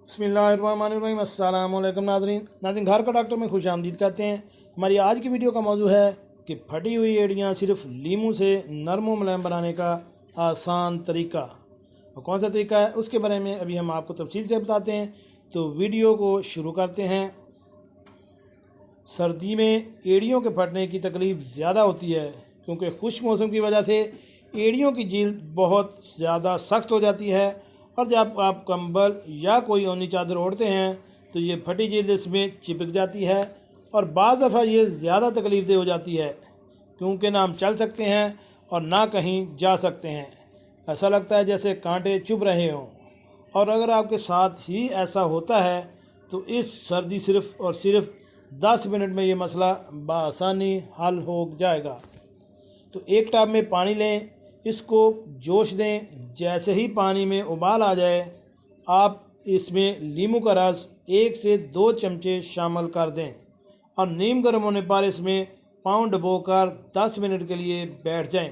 बिस्मिल्लाहिर्रहमानिर्रहीम। अस्सलाम वालेकुम नाज़रीन, घर का डॉक्टर में खुश आमदीद कहते हैं। हमारी आज की वीडियो का मौजू है कि फटी हुई एड़ियाँ सिर्फ लीमू से नरम व मुलायम बनाने का आसान तरीका। और कौन सा तरीका है उसके बारे में अभी हम आपको तफसील से बताते हैं। तो वीडियो को शुरू करते हैं। सर्दी में एड़ियों के फटने की तकलीफ़ ज़्यादा होती है क्योंकि खुश्क मौसम की वजह से एड़ियों की जिल्द बहुत ज़्यादा सख्त हो जाती है, और जब आप कंबल या कोई ऊनी चादर ओढ़ते हैं तो ये फटी जिल्द इसमें चिपक जाती है और बाज़ दफ़ा ये ज़्यादा तकलीफ़ देह हो जाती है क्योंकि ना हम चल सकते हैं और ना कहीं जा सकते हैं। ऐसा लगता है जैसे कांटे चुभ रहे हों। और अगर आपके साथ ही ऐसा होता है तो इस सर्दी सिर्फ़ और सिर्फ 10 मिनट में ये मसला बआसानी हल हो जाएगा। तो एक टब में पानी लें, इसको जोश दें। जैसे ही पानी में उबाल आ जाए आप इसमें लीमू का रस 1 से 2 चमचे शामिल कर दें और नीम गर्म होने पर इसमें पाँव डुबोकर 10 मिनट के लिए बैठ जाएं।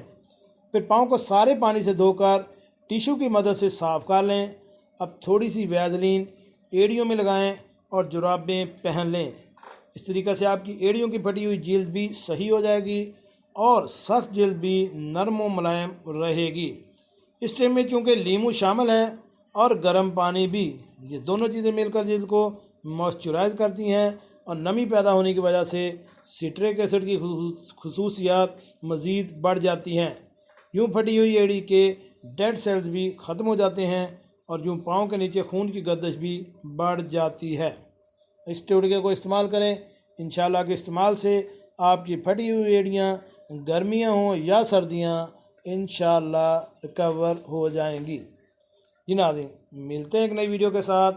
फिर पाँव को सारे पानी से धोकर टिश्यू की मदद से साफ़ कर लें। अब थोड़ी सी वैज़लीन एड़ियों में लगाएं और जुराबें पहन लें। इस तरीक़े से आपकी एड़ियों की फटी हुई जिल्द भी सही हो जाएगी और सख्त जिल्द भी नरम व मुलायम रहेगी। इस टाइम में चूँकि लीमू शामिल है और गर्म पानी भी, ये दोनों चीज़ें मिलकर जिल्द को मॉइस्चराइज़ करती हैं और नमी पैदा होने की वजह से सिट्रिक एसिड की खुसूसियात मज़ीद बढ़ जाती हैं। यूँ फटी हुई एड़ी के डेड सेल्स भी ख़त्म हो जाते हैं और यूँ पाँव के नीचे खून की गर्दिश भी बढ़ जाती है। इस टोटके को इस्तेमाल करें। इंशाल्लाह के इस्तेमाल से आपकी फटी हुई एड़ियाँ गर्मियाँ हों या सर्दियाँ इंशाल्लाह रिकवर हो जाएंगी। जी नाज़रीन, मिलते हैं एक नई वीडियो के साथ।